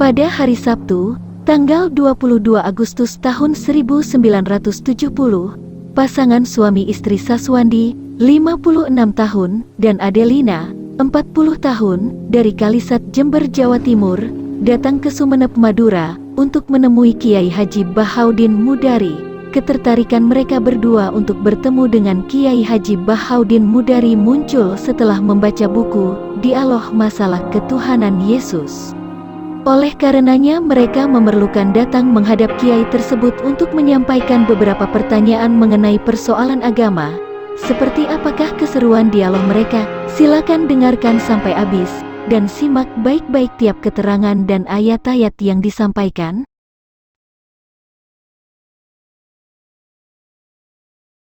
Pada hari Sabtu, tanggal 22 Agustus tahun 1970, pasangan suami istri Saswandi, 56 tahun, dan Adelina, 40 tahun, dari Kalisat, Jember, Jawa Timur, datang ke Sumeneb, Madura, untuk menemui Kiai Haji Bahaudin Mudari. Ketertarikan mereka berdua untuk bertemu dengan Kiai Haji Bahaudin Mudari muncul setelah membaca buku Dialog Masalah Ketuhanan Yesus. Oleh karenanya mereka memerlukan datang menghadap Kiai tersebut untuk menyampaikan beberapa pertanyaan mengenai persoalan agama. Seperti apakah keseruan dialog mereka? Silakan dengarkan sampai habis, dan simak baik-baik tiap keterangan dan ayat-ayat yang disampaikan.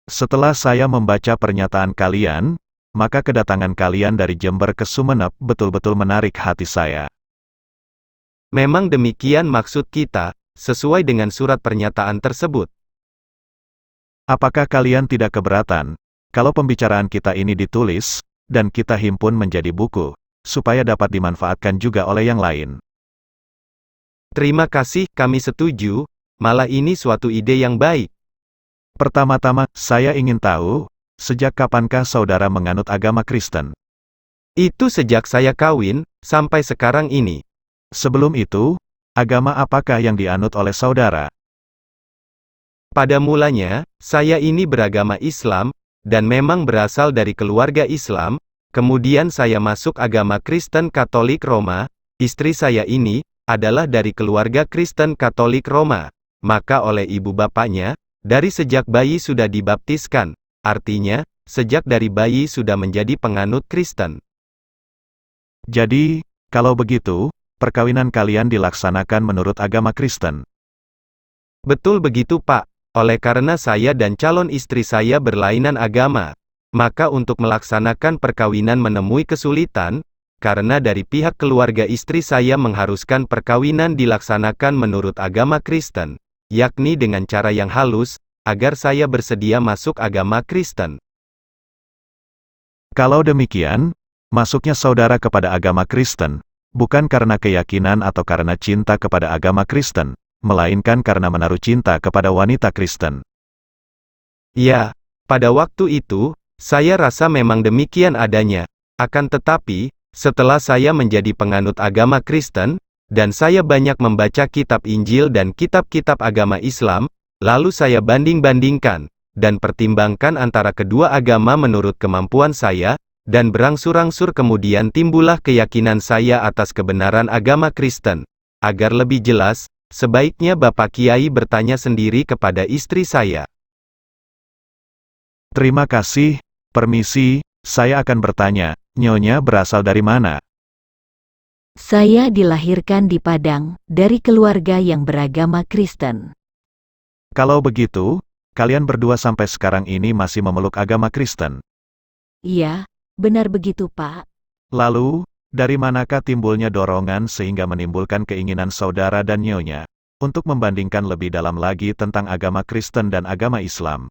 Setelah saya membaca pernyataan kalian, maka kedatangan kalian dari Jember ke Sumeneb betul-betul menarik hati saya. Memang demikian maksud kita, sesuai dengan surat pernyataan tersebut. Apakah kalian tidak keberatan, kalau pembicaraan kita ini ditulis, dan kita himpun menjadi buku, supaya dapat dimanfaatkan juga oleh yang lain? Terima kasih, kami setuju, malah ini suatu ide yang baik. Pertama-tama, saya ingin tahu, sejak kapankah saudara menganut agama Kristen? Itu sejak saya kawin, sampai sekarang ini. Sebelum itu, agama apakah yang dianut oleh saudara? Pada mulanya, saya ini beragama Islam, dan memang berasal dari keluarga Islam, kemudian saya masuk agama Kristen Katolik Roma, istri saya ini, adalah dari keluarga Kristen Katolik Roma, maka oleh ibu bapaknya, dari sejak bayi sudah dibaptiskan, artinya, sejak dari bayi sudah menjadi penganut Kristen. Jadi, kalau begitu, perkawinan kalian dilaksanakan menurut agama Kristen. Betul begitu Pak, oleh karena saya dan calon istri saya berlainan agama, maka untuk melaksanakan perkawinan menemui kesulitan, karena dari pihak keluarga istri saya mengharuskan perkawinan dilaksanakan menurut agama Kristen, yakni dengan cara yang halus, agar saya bersedia masuk agama Kristen. Kalau demikian, masuknya saudara kepada agama Kristen, bukan karena keyakinan atau karena cinta kepada agama Kristen, melainkan karena menaruh cinta kepada wanita Kristen. Ya, pada waktu itu, saya rasa memang demikian adanya. Akan tetapi, setelah saya menjadi penganut agama Kristen, dan saya banyak membaca kitab Injil dan kitab-kitab agama Islam, lalu saya banding-bandingkan, dan pertimbangkan antara kedua agama menurut kemampuan saya, dan berangsur-angsur kemudian timbullah keyakinan saya atas kebenaran agama Kristen. Agar lebih jelas, sebaiknya Bapak Kiai bertanya sendiri kepada istri saya. Terima kasih, permisi, saya akan bertanya, Nyonya berasal dari mana? Saya dilahirkan di Padang, dari keluarga yang beragama Kristen. Kalau begitu, kalian berdua sampai sekarang ini masih memeluk agama Kristen. Iya, benar begitu Pak. Lalu, dari manakah timbulnya dorongan sehingga menimbulkan keinginan saudara dan Nyonya, untuk membandingkan lebih dalam lagi tentang agama Kristen dan agama Islam?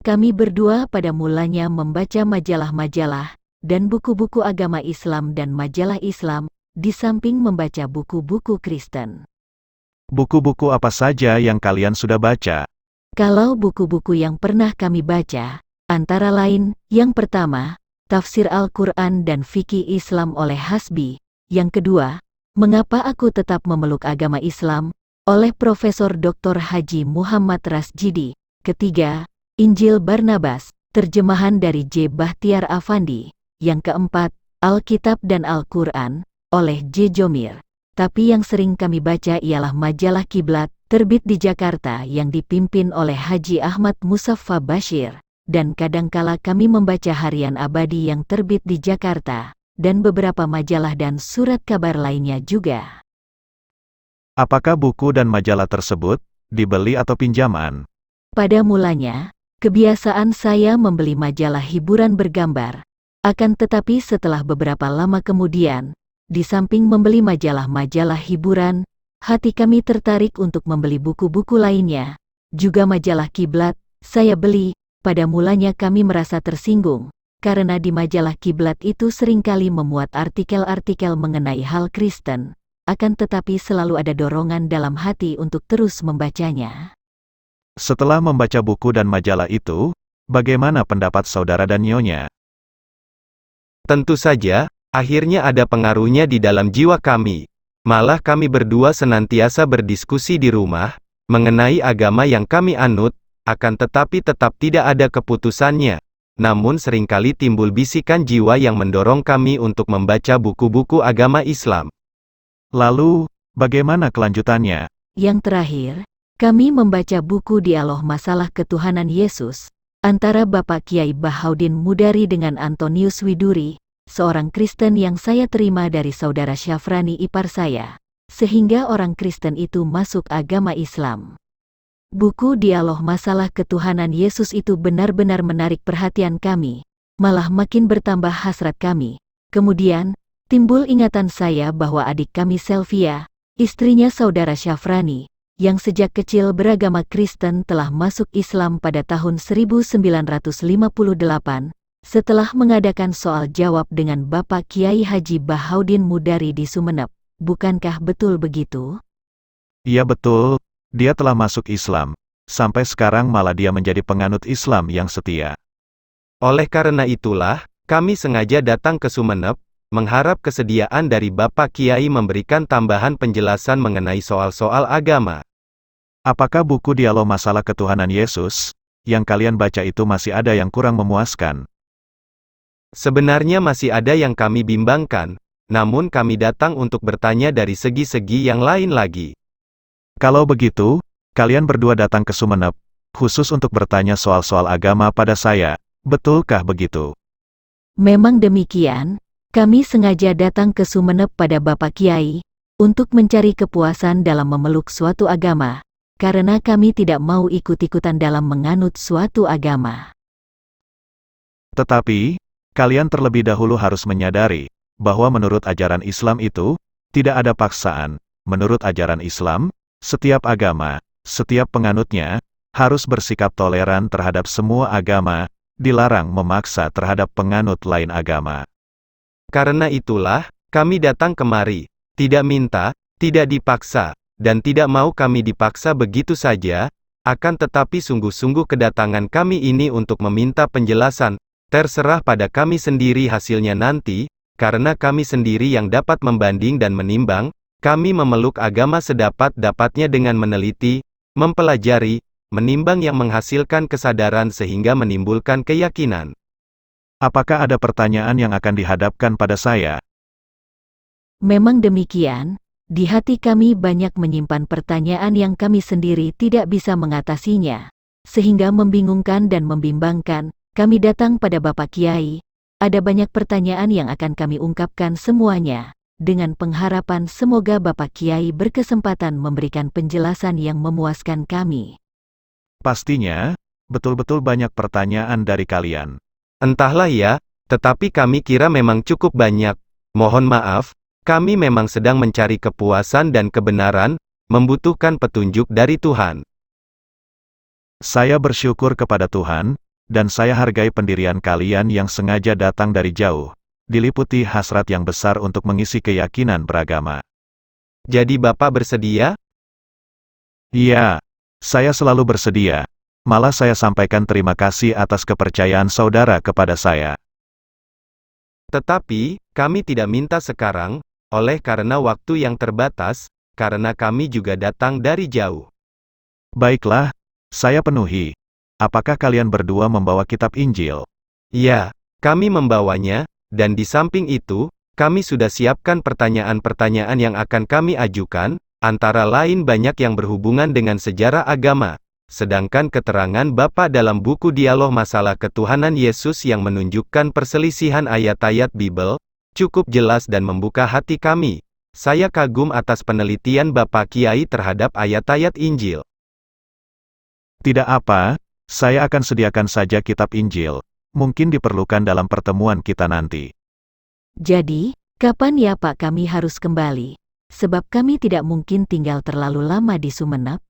Kami berdua pada mulanya membaca majalah-majalah, dan buku-buku agama Islam dan majalah Islam, di samping membaca buku-buku Kristen. Buku-buku apa saja yang kalian sudah baca? Kalau buku-buku yang pernah kami baca, antara lain, yang pertama, Tafsir Al-Quran dan Fikih Islam oleh Hasbi. Yang kedua, Mengapa Aku Tetap Memeluk Agama Islam, oleh Profesor Dr. Haji Muhammad Rasjidi. Ketiga, Injil Barnabas, terjemahan dari J. Bahtiar Afandi. Yang keempat, Alkitab dan Al-Quran, oleh J. Jomir. Tapi yang sering kami baca ialah majalah Kiblat, terbit di Jakarta yang dipimpin oleh Haji Ahmad Musaffa Bashir. Dan kadangkala kami membaca Harian Abadi yang terbit di Jakarta, dan beberapa majalah dan surat kabar lainnya juga. Apakah buku dan majalah tersebut dibeli atau pinjaman? Pada mulanya, kebiasaan saya membeli majalah hiburan bergambar. Akan tetapi setelah beberapa lama kemudian, di samping membeli majalah-majalah hiburan, hati kami tertarik untuk membeli buku-buku lainnya. Juga majalah Kiblat, saya beli. Pada mulanya kami merasa tersinggung, karena di majalah Kiblat itu seringkali memuat artikel-artikel mengenai hal Kristen. akan tetapi selalu ada dorongan dalam hati untuk terus membacanya. Setelah membaca buku dan majalah itu, bagaimana pendapat saudara dan nyonya? Tentu saja, akhirnya ada pengaruhnya di dalam jiwa kami. Malah kami berdua senantiasa berdiskusi di rumah, mengenai agama yang kami anut, akan tetapi tetap tidak ada keputusannya. Namun seringkali timbul bisikan jiwa yang mendorong kami untuk membaca buku-buku agama Islam. Lalu, bagaimana kelanjutannya? Yang terakhir, kami membaca buku Dialog Masalah Ketuhanan Yesus, antara Bapak Kiai Bahaudin Mudari dengan Antonius Widuri, seorang Kristen yang saya terima dari saudara Syafrani ipar saya, sehingga orang Kristen itu masuk agama Islam. Buku Dialog Masalah Ketuhanan Yesus itu benar-benar menarik perhatian kami, malah makin bertambah hasrat kami. Kemudian, timbul ingatan saya bahwa adik kami Selvia, istrinya saudara Syafrani, yang sejak kecil beragama Kristen telah masuk Islam pada tahun 1958, setelah mengadakan soal jawab dengan Bapak Kiai Haji Bahaudin Mudari di Sumeneb. Bukankah betul begitu? Iya betul, dia telah masuk Islam. Sampai sekarang malah dia menjadi penganut Islam yang setia. Oleh karena itulah, kami sengaja datang ke Sumeneb, mengharap kesediaan dari Bapak Kiai memberikan tambahan penjelasan mengenai soal-soal agama. Apakah buku Dialog Masalah Ketuhanan Yesus, yang kalian baca itu masih ada yang kurang memuaskan? Sebenarnya masih ada yang kami bimbangkan, namun kami datang untuk bertanya dari segi-segi yang lain lagi. Kalau begitu, kalian berdua datang ke Sumeneb, khusus untuk bertanya soal-soal agama pada saya, betulkah begitu? Memang demikian, kami sengaja datang ke Sumeneb pada Bapak Kiai, untuk mencari kepuasan dalam memeluk suatu agama, karena kami tidak mau ikut-ikutan dalam menganut suatu agama. Tetapi, kalian terlebih dahulu harus menyadari, bahwa menurut ajaran Islam itu, tidak ada paksaan. Menurut ajaran Islam, setiap agama, setiap penganutnya, harus bersikap toleran terhadap semua agama, dilarang memaksa terhadap penganut lain agama. Karena itulah, kami datang kemari, tidak minta, tidak dipaksa, dan tidak mau kami dipaksa begitu saja, akan tetapi sungguh-sungguh kedatangan kami ini untuk meminta penjelasan, terserah pada kami sendiri hasilnya nanti, karena kami sendiri yang dapat membanding dan menimbang, kami memeluk agama sedapat-dapatnya dengan meneliti, mempelajari, menimbang yang menghasilkan kesadaran sehingga menimbulkan keyakinan. Apakah ada pertanyaan yang akan dihadapkan pada saya? Memang demikian, di hati kami banyak menyimpan pertanyaan yang kami sendiri tidak bisa mengatasinya, sehingga membingungkan dan membimbangkan. Kami datang pada Bapak Kiai, ada banyak pertanyaan yang akan kami ungkapkan semuanya, dengan pengharapan semoga Bapak Kiai berkesempatan memberikan penjelasan yang memuaskan kami. Pastinya, betul-betul banyak pertanyaan dari kalian. Entahlah ya, tetapi kami kira memang cukup banyak. Mohon maaf, kami memang sedang mencari kepuasan dan kebenaran, membutuhkan petunjuk dari Tuhan. Saya bersyukur kepada Tuhan, dan saya hargai pendirian kalian yang sengaja datang dari jauh, diliputi hasrat yang besar untuk mengisi keyakinan beragama. Jadi Bapak bersedia? Iya, saya selalu bersedia. Malah saya sampaikan terima kasih atas kepercayaan saudara kepada saya. Tetapi, kami tidak minta sekarang, oleh karena waktu yang terbatas, karena kami juga datang dari jauh. Baiklah, saya penuhi. Apakah kalian berdua membawa kitab Injil? Ya, kami membawanya, dan di samping itu, kami sudah siapkan pertanyaan-pertanyaan yang akan kami ajukan, antara lain banyak yang berhubungan dengan sejarah agama. Sedangkan keterangan Bapak dalam buku Dialog Masalah Ketuhanan Yesus yang menunjukkan perselisihan ayat-ayat Bible, cukup jelas dan membuka hati kami. Saya kagum atas penelitian Bapak Kiai terhadap ayat-ayat Injil. Tidak apa, saya akan sediakan saja kitab Injil. Mungkin diperlukan dalam pertemuan kita nanti. Jadi, kapan ya Pak kami harus kembali? Sebab kami tidak mungkin tinggal terlalu lama di Sumeneb.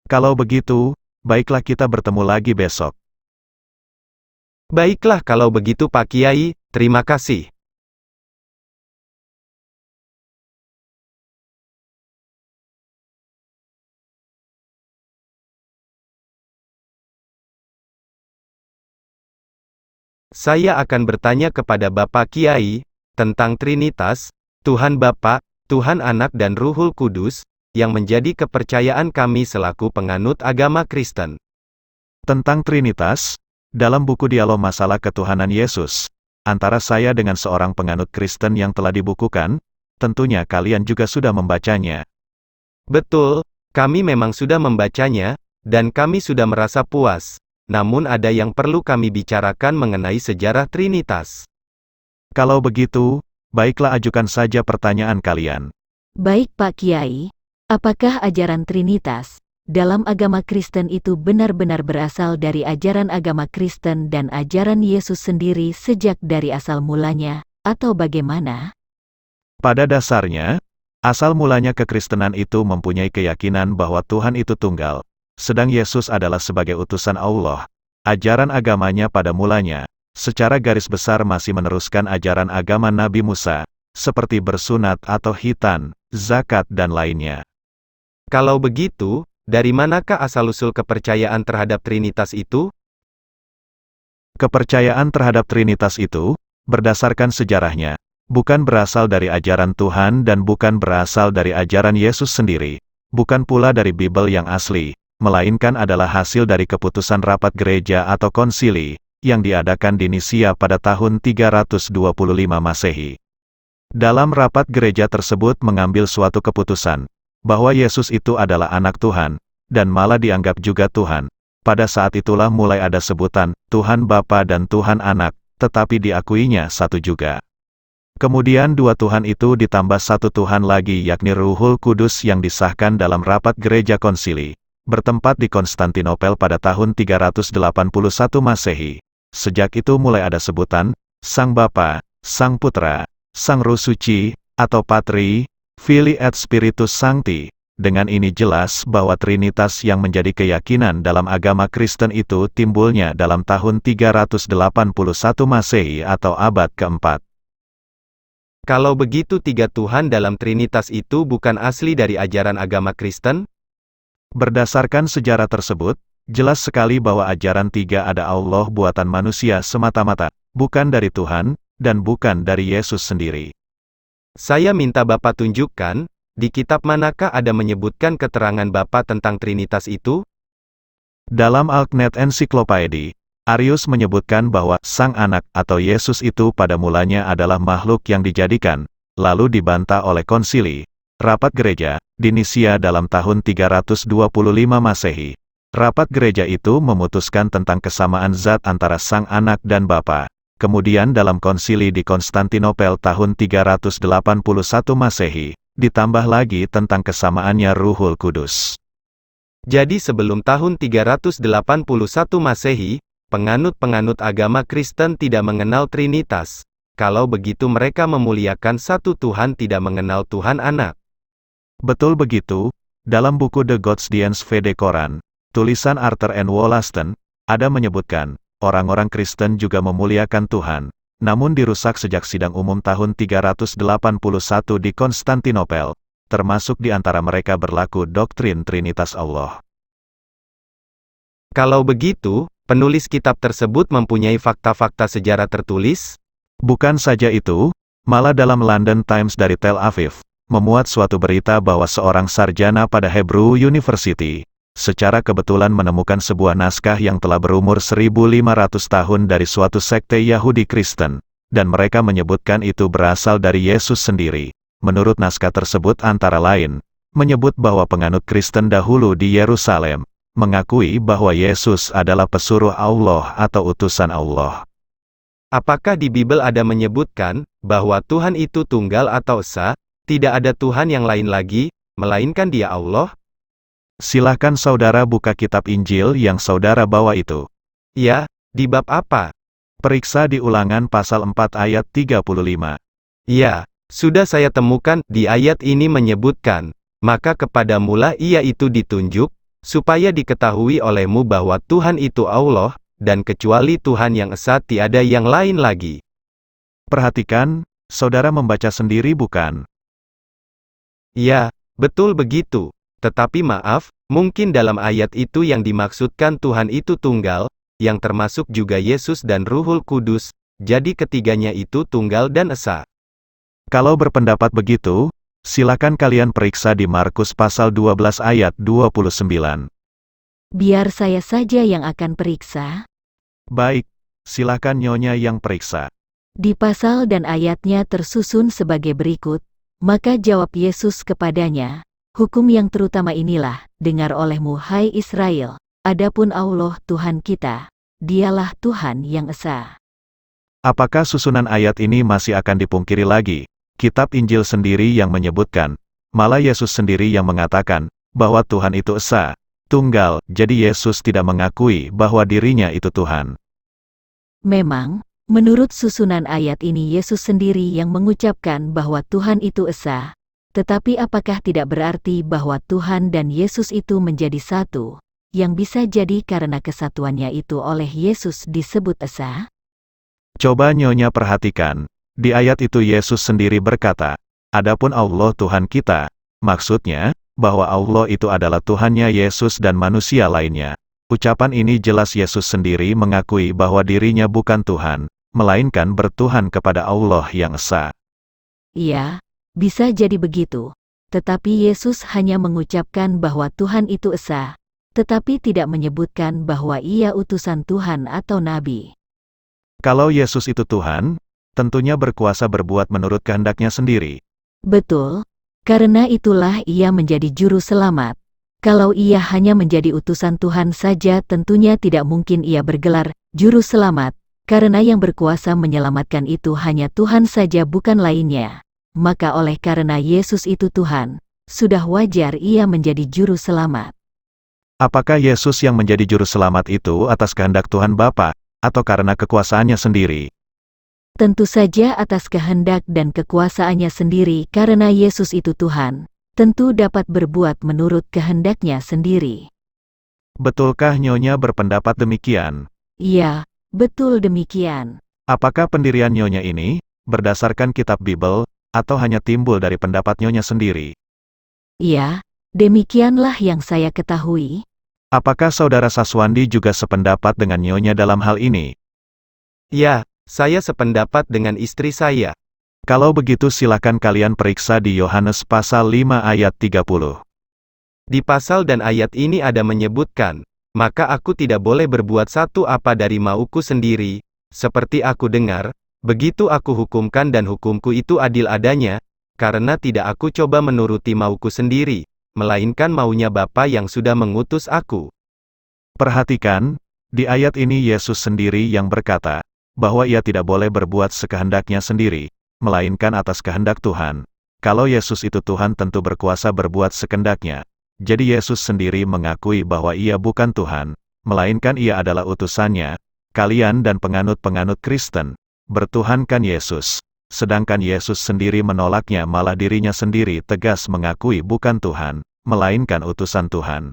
Kalau begitu, baiklah kita bertemu lagi besok. Baiklah kalau begitu Pak Kiai, terima kasih. saya akan bertanya kepada Bapak Kiai, tentang Trinitas, Tuhan Bapa, Tuhan Anak dan Ruhul Kudus, yang menjadi kepercayaan kami selaku penganut agama Kristen. Tentang Trinitas, dalam buku Dialog Masalah Ketuhanan Yesus, antara saya dengan seorang penganut Kristen yang telah dibukukan, tentunya kalian juga sudah membacanya. Betul, kami memang sudah membacanya, dan kami sudah merasa puas. Namun ada yang perlu kami bicarakan mengenai sejarah Trinitas. Kalau begitu, baiklah ajukan saja pertanyaan kalian. Baik Pak Kiai, apakah ajaran Trinitas dalam agama Kristen itu benar-benar berasal dari ajaran agama Kristen dan ajaran Yesus sendiri sejak dari asal mulanya, atau bagaimana? Pada dasarnya, asal mulanya kekristenan itu mempunyai keyakinan bahwa Tuhan itu tunggal, sedang Yesus adalah sebagai utusan Allah. Ajaran agamanya pada mulanya, secara garis besar masih meneruskan ajaran agama Nabi Musa, seperti bersunat atau khitan, zakat dan lainnya. Kalau begitu, dari manakah asal-usul kepercayaan terhadap Trinitas itu? Kepercayaan terhadap Trinitas itu, berdasarkan sejarahnya, bukan berasal dari ajaran Tuhan dan bukan berasal dari ajaran Yesus sendiri, bukan pula dari Bible yang asli, melainkan adalah hasil dari keputusan rapat gereja atau konsili, yang diadakan di Nisia pada tahun 325 Masehi. Dalam rapat gereja tersebut mengambil suatu keputusan, bahwa Yesus itu adalah anak Tuhan, dan malah dianggap juga Tuhan. Pada saat itulah mulai ada sebutan, Tuhan Bapa dan Tuhan Anak, tetapi diakuinya satu juga. Kemudian dua Tuhan itu ditambah satu Tuhan lagi yakni Ruhul Kudus yang disahkan dalam rapat gereja konsili, bertempat di Konstantinopel pada tahun 381 Masehi. Sejak itu mulai ada sebutan, Sang Bapa, Sang Putra, Sang Roh Suci, atau Patri, Filii et Spiritus Sancti. Dengan ini jelas bahwa Trinitas yang menjadi keyakinan dalam agama Kristen itu timbulnya dalam tahun 381 Masehi atau abad keempat. Kalau begitu tiga Tuhan dalam Trinitas itu bukan asli dari ajaran agama Kristen? Berdasarkan sejarah tersebut, jelas sekali bahwa ajaran tiga ada Allah buatan manusia semata-mata, bukan dari Tuhan, dan bukan dari Yesus sendiri. Saya minta Bapak tunjukkan, di kitab manakah ada menyebutkan keterangan Bapa tentang Trinitas itu? Dalam Alknet Encyclopedia, Arius menyebutkan bahwa Sang Anak atau Yesus itu pada mulanya adalah makhluk yang dijadikan, lalu dibantah oleh konsili, rapat gereja, di Nisia dalam tahun 325 Masehi. Rapat gereja itu memutuskan tentang kesamaan zat antara Sang Anak dan Bapa. Kemudian dalam konsili di Konstantinopel tahun 381 Masehi, ditambah lagi tentang kesamaannya Ruhul Kudus. Jadi sebelum tahun 381 Masehi, penganut-penganut agama Kristen tidak mengenal Trinitas. Kalau begitu mereka memuliakan satu Tuhan tidak mengenal Tuhan Anak. Betul begitu, dalam buku The Godsdienst v. de Koran, tulisan Arthur N. Wollaston, ada menyebutkan, orang-orang Kristen juga memuliakan Tuhan, namun dirusak sejak sidang umum tahun 381 di Konstantinopel, termasuk di antara mereka berlaku doktrin Trinitas Allah. Kalau begitu, penulis kitab tersebut mempunyai fakta-fakta sejarah tertulis? Bukan saja itu, malah dalam London Times dari Tel Aviv, memuat suatu berita bahwa seorang sarjana pada Hebrew University, secara kebetulan menemukan sebuah naskah yang telah berumur 1500 tahun dari suatu sekte Yahudi Kristen, dan mereka menyebutkan itu berasal dari Yesus sendiri. Menurut naskah tersebut antara lain, menyebut bahwa penganut Kristen dahulu di Yerusalem, mengakui bahwa Yesus adalah pesuruh Allah atau utusan Allah. Apakah di Bible ada menyebutkan, bahwa Tuhan itu tunggal atau esa, tidak ada Tuhan yang lain lagi, melainkan Dia Allah? Silahkan saudara buka kitab Injil yang saudara bawa itu. Ya, di bab apa? Periksa di Ulangan pasal 4 ayat 35. Ya, sudah saya temukan, di ayat ini menyebutkan, maka kepadamulah ia itu ditunjuk, supaya diketahui olehmu bahwa Tuhan itu Allah, dan kecuali Tuhan yang esa tiada yang lain lagi. Perhatikan, saudara membaca sendiri bukan? Ya, betul begitu. Tetapi maaf, mungkin dalam ayat itu yang dimaksudkan Tuhan itu tunggal, yang termasuk juga Yesus dan Ruhul Kudus, jadi ketiganya itu tunggal dan esa. Kalau berpendapat begitu, silakan kalian periksa di Markus pasal 12 ayat 29. Biar saya saja yang akan periksa. Baik, silakan Nyonya yang periksa. Di pasal dan ayatnya tersusun sebagai berikut, maka jawab Yesus kepadanya, hukum yang terutama inilah, dengar olehmu hai Israel, adapun Allah Tuhan kita, dialah Tuhan yang esa. Apakah susunan ayat ini masih akan dipungkiri lagi? Kitab Injil sendiri yang menyebutkan, malah Yesus sendiri yang mengatakan, bahwa Tuhan itu esa, tunggal, jadi Yesus tidak mengakui bahwa dirinya itu Tuhan. Memang, menurut susunan ayat ini Yesus sendiri yang mengucapkan bahwa Tuhan itu esa, tetapi apakah tidak berarti bahwa Tuhan dan Yesus itu menjadi satu, yang bisa jadi karena kesatuannya itu oleh Yesus disebut esa? Coba Nyonya perhatikan, di ayat itu Yesus sendiri berkata, adapun Allah Tuhan kita, maksudnya, bahwa Allah itu adalah Tuhannya Yesus dan manusia lainnya. Ucapan ini jelas Yesus sendiri mengakui bahwa dirinya bukan Tuhan, melainkan bertuhan kepada Allah yang esa. Iya, bisa jadi begitu. Tetapi Yesus hanya mengucapkan bahwa Tuhan itu esa, tetapi tidak menyebutkan bahwa ia utusan Tuhan atau nabi. Kalau Yesus itu Tuhan, tentunya berkuasa berbuat menurut kehendaknya sendiri. Betul, karena itulah ia menjadi juru selamat. Kalau ia hanya menjadi utusan Tuhan saja tentunya tidak mungkin ia bergelar juru selamat, karena yang berkuasa menyelamatkan itu hanya Tuhan saja bukan lainnya. Maka oleh karena Yesus itu Tuhan, sudah wajar ia menjadi juru selamat. Apakah Yesus yang menjadi juru selamat itu atas kehendak Tuhan Bapa, atau karena kekuasaannya sendiri? Tentu saja atas kehendak dan kekuasaannya sendiri karena Yesus itu Tuhan, tentu dapat berbuat menurut kehendaknya sendiri. Betulkah Nyonya berpendapat demikian? Iya, betul demikian. Apakah pendirian Nyonya ini, berdasarkan kitab Bible, atau hanya timbul dari pendapat Nyonya sendiri? Iya, demikianlah yang saya ketahui. Apakah Saudara Saswandi juga sependapat dengan Nyonya dalam hal ini? Ya, saya sependapat dengan istri saya. Kalau begitu silakan kalian periksa di Yohanes pasal 5 ayat 30. Di pasal dan ayat ini ada menyebutkan, maka aku tidak boleh berbuat satu apa dari mauku sendiri, seperti aku dengar, begitu aku hukumkan dan hukumku itu adil adanya, karena tidak aku coba menuruti mauku sendiri, melainkan maunya Bapa yang sudah mengutus aku. Perhatikan, di ayat ini Yesus sendiri yang berkata, bahwa ia tidak boleh berbuat sekehendaknya sendiri, melainkan atas kehendak Tuhan. Kalau Yesus itu Tuhan tentu berkuasa berbuat sekehendaknya. Jadi Yesus sendiri mengakui bahwa ia bukan Tuhan, melainkan ia adalah utusannya. Kalian dan penganut-penganut Kristen, bertuhankan Yesus. Sedangkan Yesus sendiri menolaknya malah dirinya sendiri tegas mengakui bukan Tuhan, melainkan utusan Tuhan.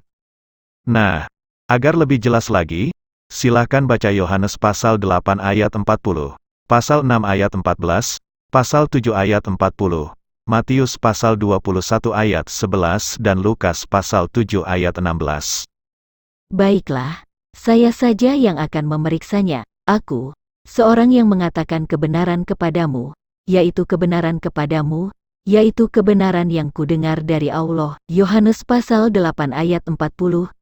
Nah, agar lebih jelas lagi, silakan baca Yohanes pasal 8 ayat 40, pasal 6 ayat 14, pasal 7 ayat 40, Matius pasal 21 ayat 11 dan Lukas pasal 7 ayat 16. Baiklah, saya saja yang akan memeriksanya. Aku, seorang yang mengatakan kebenaran kepadamu, yaitu kebenaran kepadamu, yaitu kebenaran yang kudengar dari Allah. Yohanes pasal 8 ayat 40,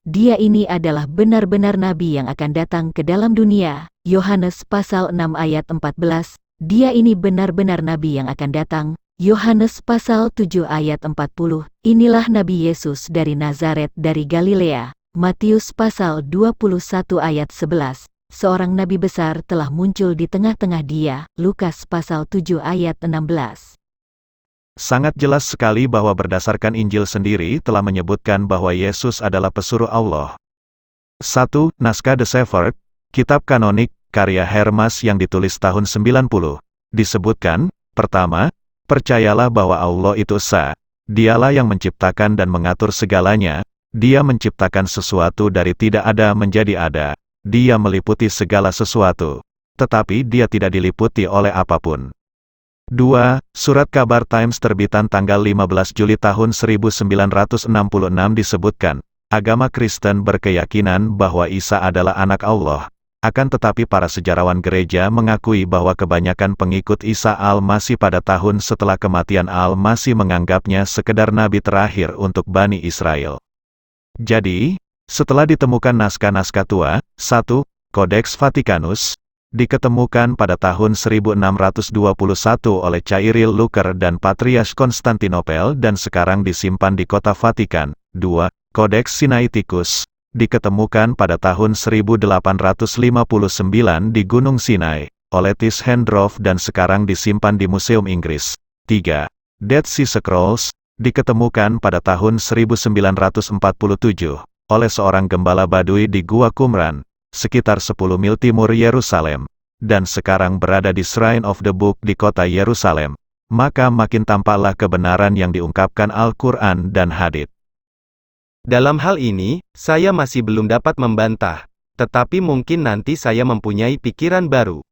dia ini adalah benar-benar nabi yang akan datang ke dalam dunia. Yohanes pasal 6 ayat 14, dia ini benar-benar nabi yang akan datang. Yohanes pasal 7 ayat 40, inilah Nabi Yesus dari Nazaret dari Galilea. Matius pasal 21 ayat 11, seorang nabi besar telah muncul di tengah-tengah dia. Lukas pasal 7 ayat 16. Sangat jelas sekali bahwa berdasarkan Injil sendiri telah menyebutkan bahwa Yesus adalah pesuruh Allah. 1. Naskah The Shepherd, kitab kanonik, karya Hermas yang ditulis tahun 90. Disebutkan, pertama, percayalah bahwa Allah itu esa. Dialah yang menciptakan dan mengatur segalanya. Dia menciptakan sesuatu dari tidak ada menjadi ada. Dia meliputi segala sesuatu. Tetapi dia tidak diliputi oleh apapun. 2. Surat Kabar Times terbitan tanggal 15 Juli tahun 1966 disebutkan, agama Kristen berkeyakinan bahwa Isa adalah anak Allah. Akan tetapi para sejarawan gereja mengakui bahwa kebanyakan pengikut Isa Al-Masih pada tahun setelah kematian Al-Masih menganggapnya sekedar nabi terakhir untuk Bani Israel. Jadi, setelah ditemukan naskah-naskah tua, 1. Codex Vaticanus, diketemukan pada tahun 1621 oleh Cyril Lucer dan Patriarch Konstantinopel dan sekarang disimpan di kota Vatikan. 2. Codex Sinaiticus, diketemukan pada tahun 1859 di Gunung Sinai, oleh Tishendorf dan sekarang disimpan di Museum Inggris. 3. Dead Sea Scrolls, diketemukan pada tahun 1947, oleh seorang gembala Badui di Gua Qumran, sekitar 10 mil timur Yerusalem, dan sekarang berada di Shrine of the Book di kota Yerusalem. Maka makin tampaklah kebenaran yang diungkapkan Al-Quran dan Hadits. Dalam hal ini, saya masih belum dapat membantah, tetapi mungkin nanti saya mempunyai pikiran baru.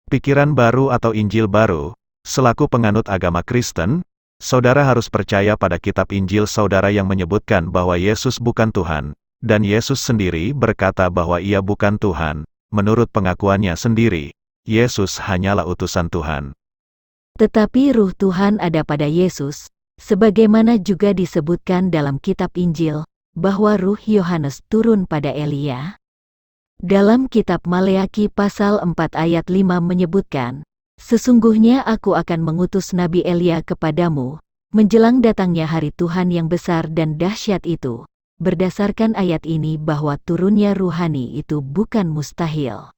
Pikiran baru atau Injil baru, selaku penganut agama Kristen, saudara harus percaya pada kitab Injil saudara yang menyebutkan bahwa Yesus bukan Tuhan, dan Yesus sendiri berkata bahwa Ia bukan Tuhan. Menurut pengakuannya sendiri, Yesus hanyalah utusan Tuhan. Tetapi Ruh Tuhan ada pada Yesus, sebagaimana juga disebutkan dalam kitab Injil, bahwa Ruh Yohanes turun pada Elia. Dalam kitab Maleaki pasal 4 ayat 5 menyebutkan, "Sesungguhnya aku akan mengutus Nabi Elia kepadamu, menjelang datangnya hari Tuhan yang besar dan dahsyat itu." Berdasarkan ayat ini bahwa turunnya ruhani itu bukan mustahil.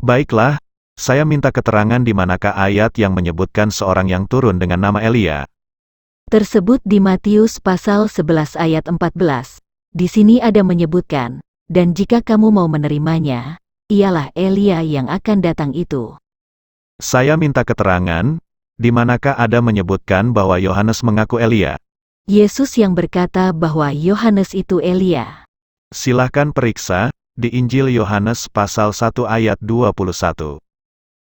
Baiklah, saya minta keterangan di manakah ayat yang menyebutkan seorang yang turun dengan nama Elia. Tersebut di Matius pasal 11 ayat 14. Di sini ada menyebutkan, "Dan jika kamu mau menerimanya, ialah Elia yang akan datang itu." Saya minta keterangan, di manakah ada menyebutkan bahwa Yohanes mengaku Elia. Yesus yang berkata bahwa Yohanes itu Elia. Silahkan periksa, di Injil Yohanes pasal 1 ayat 21.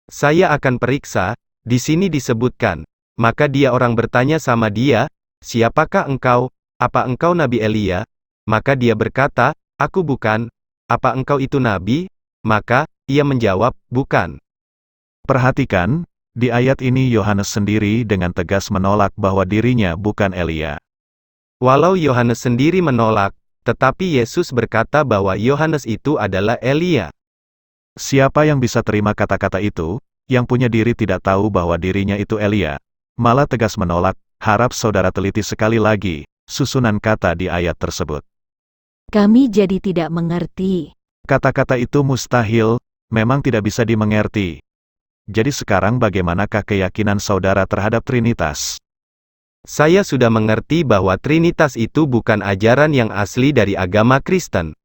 Saya akan periksa, di sini disebutkan. Maka dia orang bertanya sama dia, "Siapakah engkau? Apa engkau Nabi Elia?" Maka dia berkata, "Aku bukan." "Apa engkau itu Nabi?" Maka ia menjawab, "Bukan." Perhatikan, di ayat ini Yohanes sendiri dengan tegas menolak bahwa dirinya bukan Elia. Walau Yohanes sendiri menolak, tetapi Yesus berkata bahwa Yohanes itu adalah Elia. Siapa yang bisa terima kata-kata itu, yang punya diri tidak tahu bahwa dirinya itu Elia, malah tegas menolak? Harap saudara teliti sekali lagi susunan kata di ayat tersebut. Kami jadi tidak mengerti. Kata-kata itu mustahil, memang tidak bisa dimengerti. Jadi sekarang bagaimanakah keyakinan saudara terhadap Trinitas? Saya sudah mengerti bahwa Trinitas itu bukan ajaran yang asli dari agama Kristen.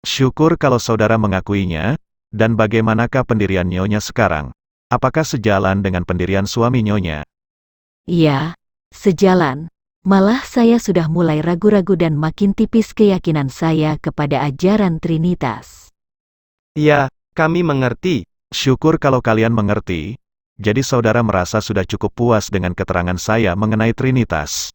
Syukur kalau saudara mengakuinya. Dan bagaimanakah pendirian nyonya sekarang? Apakah sejalan dengan pendirian suami nyonya? Ya, sejalan. Malah saya sudah mulai ragu-ragu dan makin tipis keyakinan saya kepada ajaran Trinitas. Ya, kami mengerti. Syukur kalau kalian mengerti. Jadi saudara merasa sudah cukup puas dengan keterangan saya mengenai Trinitas.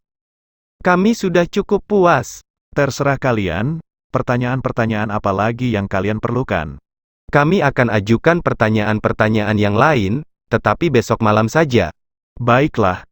Kami sudah cukup puas. Terserah kalian, pertanyaan-pertanyaan apa lagi yang kalian perlukan. Kami akan ajukan pertanyaan-pertanyaan yang lain, tetapi besok malam saja. Baiklah.